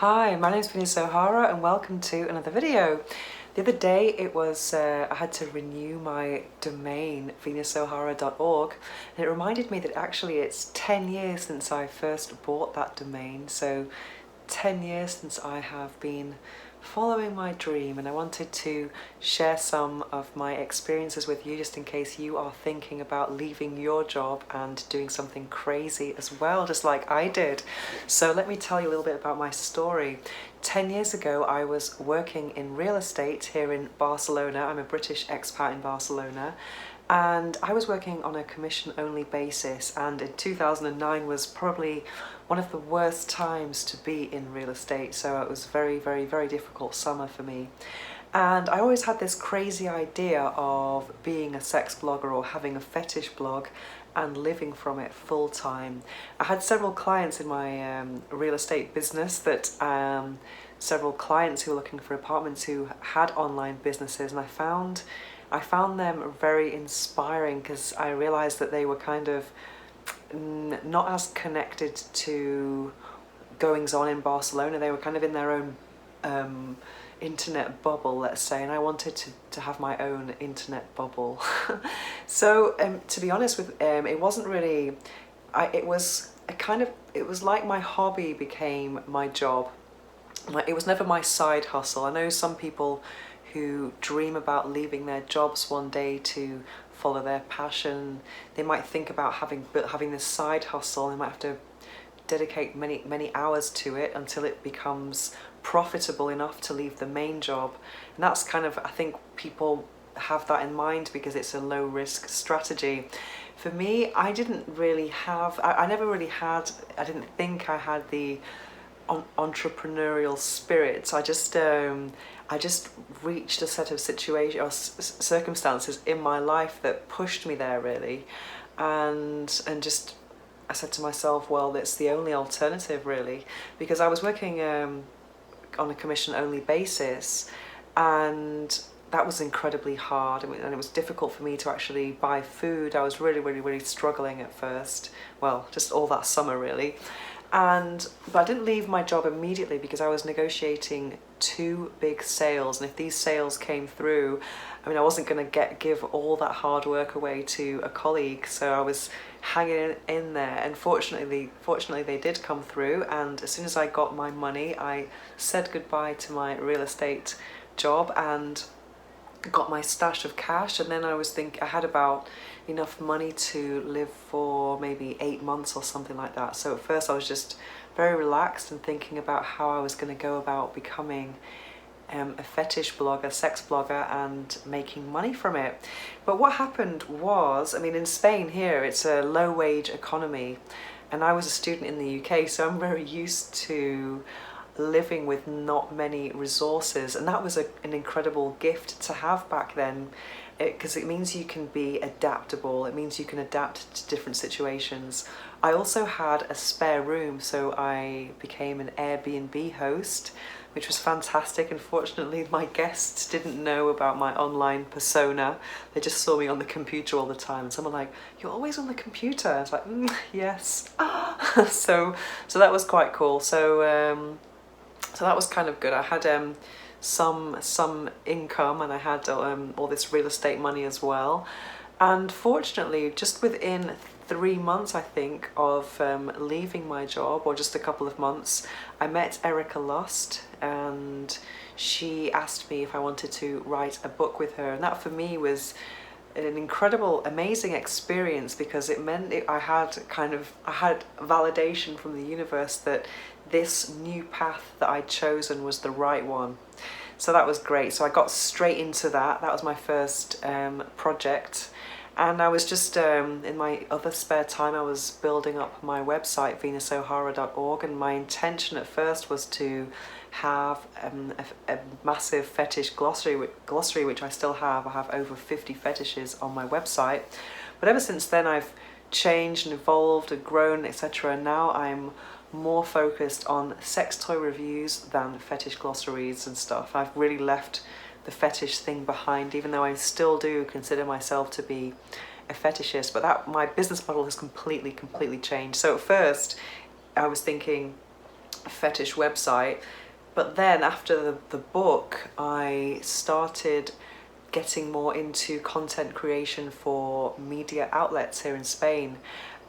Hi, my name is Venus O'Hara and welcome to another video. The other day I had to renew my domain venusohara.org, and it reminded me that actually it's 10 years since I first bought that domain, so 10 years since I have been following my dream, and I wanted to share some of my experiences with you just in case you are thinking about leaving your job and doing something crazy as well, just like I did. So let me tell you a little bit about my story. 10 years ago I was working in real estate here in Barcelona. I'm a British expat in Barcelona, and I was working on a commission-only basis, and in 2009 was probably one of the worst times to be in real estate, so it was very, very, very difficult summer for me. And I always had this crazy idea of being a sex blogger or having a fetish blog and living from it full time. I had several clients in my real estate business several clients who were looking for apartments who had online businesses, and I found them very inspiring because I realized that they were kind of not as connected to goings on in Barcelona. They were kind of in their own internet bubble, let's say, and I wanted to have my own internet bubble. So to be honest with it wasn't really, it was like my hobby became my job. It was never my side hustle. I know some people who dream about leaving their jobs one day to follow their passion. They might think about having this side hustle. They might have to dedicate many hours to it until it becomes profitable enough to leave the main job. And that's kind of, I think people have that in mind because it's a low risk strategy. For me, I didn't really have, I never really had, I didn't think I had the entrepreneurial spirit. I just reached a set of circumstances in my life that pushed me there really, and just I said to myself, well, that's the only alternative really, because I was working on a commission only basis, and that was incredibly hard, and it was difficult for me to actually buy food. I was really struggling at first, well, just all that summer really. But I didn't leave my job immediately because I was negotiating 2 big sales, and if these sales came through, I mean, I wasn't going to give all that hard work away to a colleague, so I was hanging in there, and fortunately they did come through, and as soon as I got my money, I said goodbye to my real estate job and got my stash of cash. And then I had about enough money to live for maybe 8 months or something like that. So at first I was just very relaxed and thinking about how I was going to go about becoming a fetish blogger, sex blogger, and making money from it. But what happened was, I mean, in Spain here, it's a low wage economy, and I was a student in the UK, so I'm very used to living with not many resources, and that was an incredible gift to have back then, because it means you can be adaptable. It means you can adapt to different situations. I also had a spare room, so I became an Airbnb host, which was fantastic. Unfortunately, my guests didn't know about my online persona. They just saw me on the computer all the time, and someone like, "You're always on the computer." I was like, yes. So that was quite cool. So that was kind of good. I had some income, and I had all this real estate money as well. And fortunately, just within 3 months, I think, of leaving my job, or just a couple of months, I met Erica Lust, and she asked me if I wanted to write a book with her. And that for me was an incredible, amazing experience, because it meant I had validation from the universe that this new path that I'd chosen was the right one. So that was great. So I got straight into that. That was my first project. And I was just, in my other spare time, I was building up my website, venusohara.org, and my intention at first was to have a massive fetish glossary, which I still have. I have over 50 fetishes on my website. But ever since then, I've changed and evolved and grown, etc. And now I'm more focused on sex toy reviews than fetish glossaries and stuff. I've really left the fetish thing behind, even though I still do consider myself to be a fetishist, but that my business model has completely changed. So at first I was thinking, fetish website. But then after the book, I started getting more into content creation for media outlets here in Spain.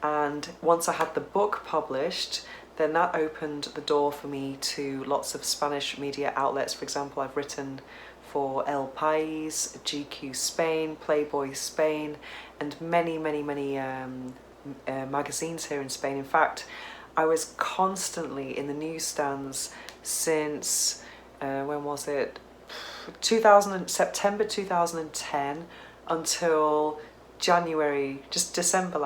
And once I had the book published, then that opened the door for me to lots of Spanish media outlets. For example, I've written for El País, GQ Spain, Playboy Spain, and many magazines here in Spain. In fact, I was constantly in the newsstands since, when was it? September 2010 until January, just December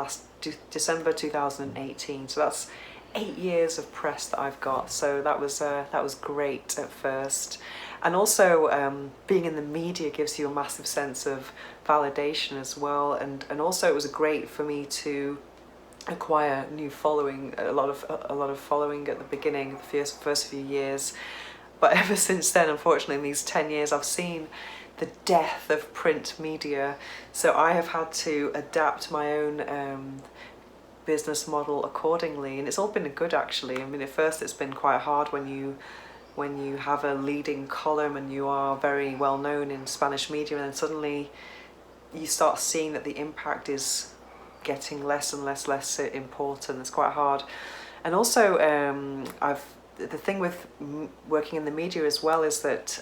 2018. So that's 8 years of press that I've got. So that was great at first. And also being in the media gives you a massive sense of validation as well. And also it was great for me to acquire new following, a lot of following at the beginning, the first few years. But ever since then, unfortunately, in these 10 years, I've seen the death of print media. So I have had to adapt my own business model accordingly, and it's all been good actually. I mean, at first it's been quite hard when you have a leading column and you are very well known in Spanish media, and then suddenly you start seeing that the impact is getting less and less important. It's quite hard. And also the thing with working in the media as well is that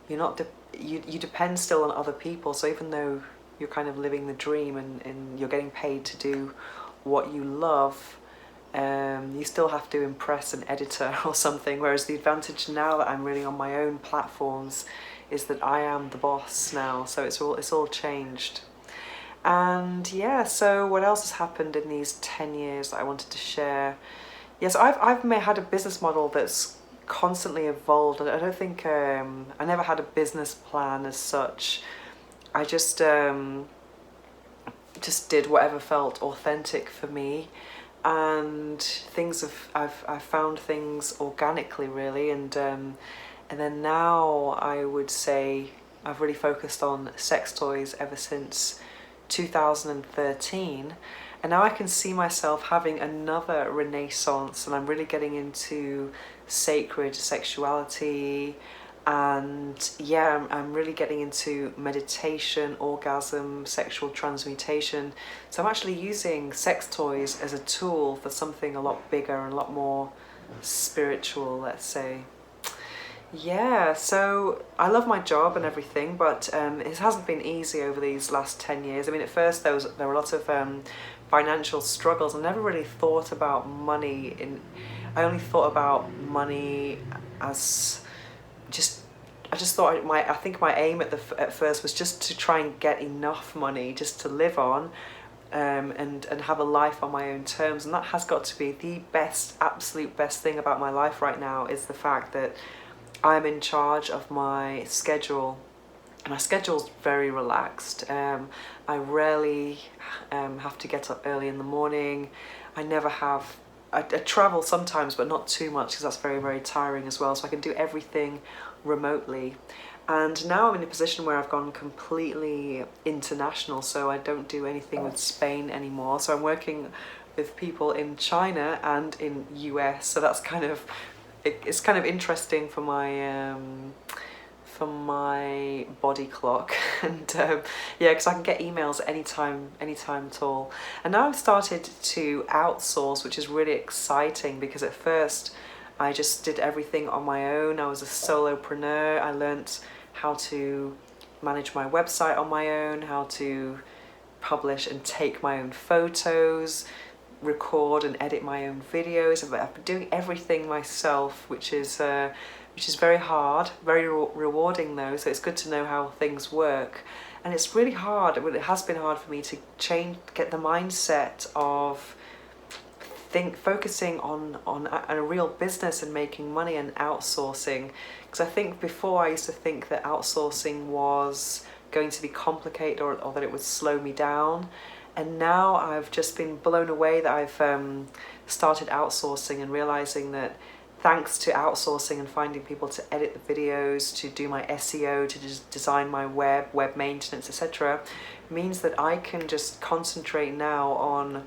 you depend still on other people. So even though you're kind of living the dream and you're getting paid to do what you love, you still have to impress an editor or something. Whereas the advantage now that I'm really on my own platforms is that I am the boss now. So it's all changed. And yeah, so what else has happened in these 10 years that I wanted to share? Yes, I've had a business model that's constantly evolved. I don't think I never had a business plan as such. I just did whatever felt authentic for me, and I've found things organically really, and then now I would say I've really focused on sex toys ever since 2013. And now I can see myself having another renaissance, and I'm really getting into sacred sexuality, and yeah, I'm really getting into meditation, orgasm, sexual transmutation. So I'm actually using sex toys as a tool for something a lot bigger and a lot more spiritual, let's say. Yeah, so I love my job and everything, but it hasn't been easy over these last 10 years. I mean, at first there were lots of financial struggles. I never really thought about money I only thought about money as I just thought I think my aim at first was just to try and get enough money just to live on, and have a life on my own terms. And that has got to be the absolute best thing about my life right now, is the fact that I'm in charge of my schedule. My schedule's very relaxed. I rarely have to get up early in the morning. I travel sometimes, but not too much, because that's very tiring as well. So I can do everything remotely. And now I'm in a position where I've gone completely international, so I don't do anything with Spain anymore. So I'm working with people in China and in US. So that's it's kind of interesting for my body clock. And yeah, because I can get emails anytime at all. And now I've started to outsource, which is really exciting, because at first I just did everything on my own. I was a solopreneur. I learnt how to manage my website on my own, how to publish and take my own photos, record and edit my own videos. I've been doing everything myself, which is very hard, very rewarding though. So it's good to know how things work. And it's really hard. It has been hard for me to get the mindset of focusing on a real business and making money and outsourcing. Because I think before I used to think that outsourcing was going to be complicated, or that it would slow me down. And now I've just been blown away that I've started outsourcing, and realizing that thanks to outsourcing and finding people to edit the videos, to do my SEO, to just design my web maintenance, etc., means that I can just concentrate now on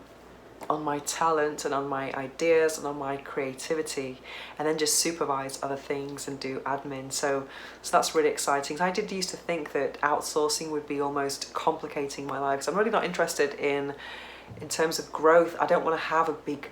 on my talent and on my ideas and on my creativity, and then just supervise other things and do admin. So that's really exciting. So I did used to think that outsourcing would be almost complicating my life. So I'm really not interested in terms of growth. I don't want to have a big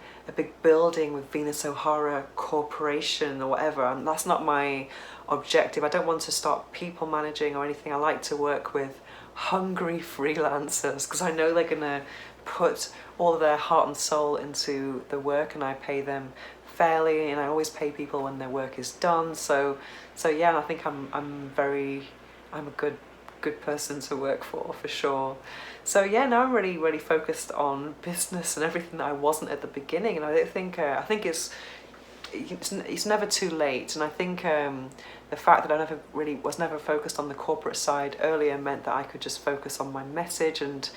building with Venus O'Hara Corporation or whatever, and that's not my objective. I don't want to start people managing or anything. I like to work with hungry freelancers because I know they're gonna put all of their heart and soul into the work, and I pay them fairly, and I always pay people when their work is done. So yeah, I think I'm a good person to work for sure. So yeah, now I'm really focused on business and everything that I wasn't at the beginning, and I think it's never too late. And I think the fact that I was never focused on the corporate side earlier meant that I could just focus on my message and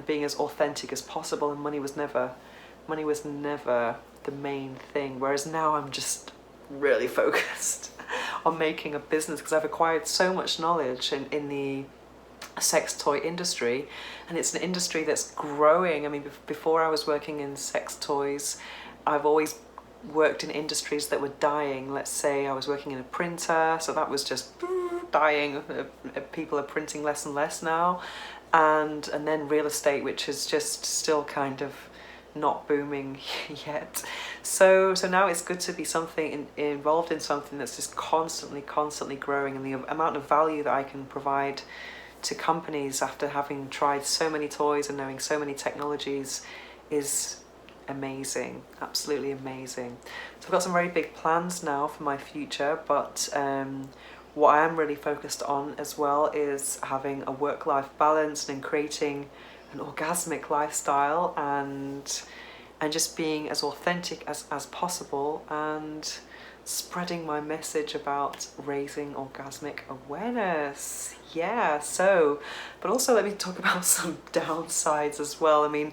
being as authentic as possible, and money was never the main thing. Whereas now I'm just really focused on making a business because I've acquired so much knowledge in the sex toy industry, and it's an industry that's growing. I mean, before I was working in sex toys, I've always worked in industries that were dying. Let's say I was working in a printer, so that was just dying. People are printing less and less now, and then real estate, which is just still kind of not booming yet. So now it's good to be involved in something that's just constantly growing, and the amount of value that I can provide to companies after having tried so many toys and knowing so many technologies is amazing, absolutely amazing. So I've got some very big plans now for my future, but what I am really focused on as well is having a work-life balance and creating an orgasmic lifestyle, and just being as authentic as possible, and spreading my message about raising orgasmic awareness. Yeah, so, but also let me talk about some downsides as well. I mean,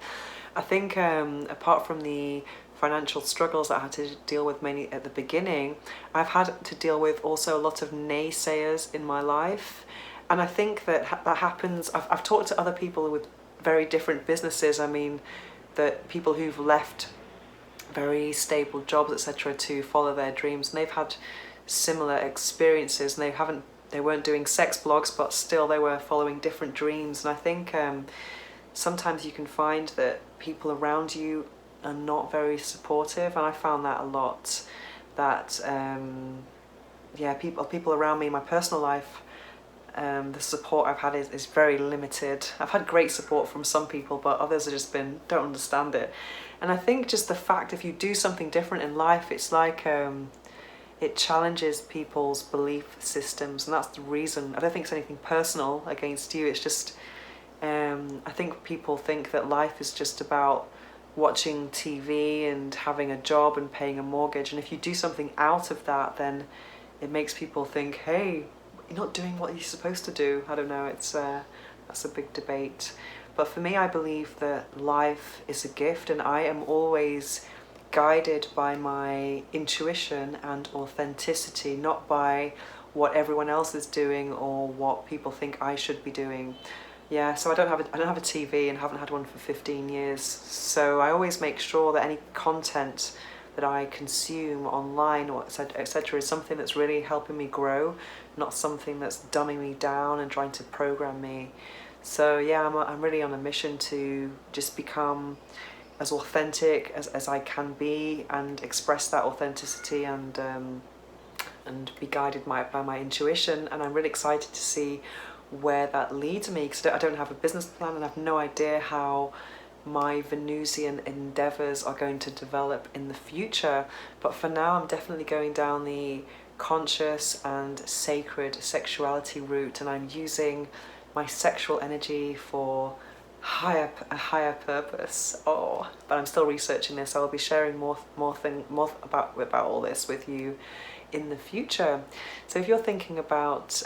I think apart from the financial struggles that I had to deal with mainly at the beginning, I've had to deal with also a lot of naysayers in my life. And I think that happens. I've talked to other people with very different businesses. I mean, that people who've left very stable jobs, etc., to follow their dreams, and they've had similar experiences, and they weren't doing sex blogs, but still they were following different dreams. And I think sometimes you can find that people around you are not very supportive, and I found that a lot, that yeah, people around me in my personal life, the support I've had is very limited. I've had great support from some people, but others have just don't understand it. And I think just the fact, if you do something different in life, it's like it challenges people's belief systems, and that's the reason. I don't think it's anything personal against you, it's just I think people think that life is just about watching TV and having a job and paying a mortgage, and if you do something out of that, then it makes people think, hey, you're not doing what you're supposed to do. I don't know, it's that's a big debate. But for me, I believe that life is a gift, and I am always guided by my intuition and authenticity, not by what everyone else is doing or what people think I should be doing. Yeah, so I don't have a TV and haven't had one for 15 years. So I always make sure that any content that I consume online or etc. is something that's really helping me grow, not something that's dumbing me down and trying to program me. So yeah, I'm really on a mission to just become as authentic as I can be, and express that authenticity, and be guided by my intuition. And I'm really excited to see where that leads me, because I don't have a business plan and I have no idea how my Venusian endeavours are going to develop in the future. But for now, I'm definitely going down the conscious and sacred sexuality route, and I'm using my sexual energy for a higher purpose. But I'm still researching this. I'll be sharing more about all this with you in the future. So if you're thinking about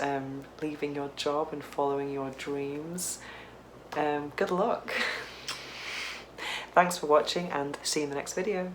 leaving your job and following your dreams, good luck. Thanks for watching, and see you in the next video.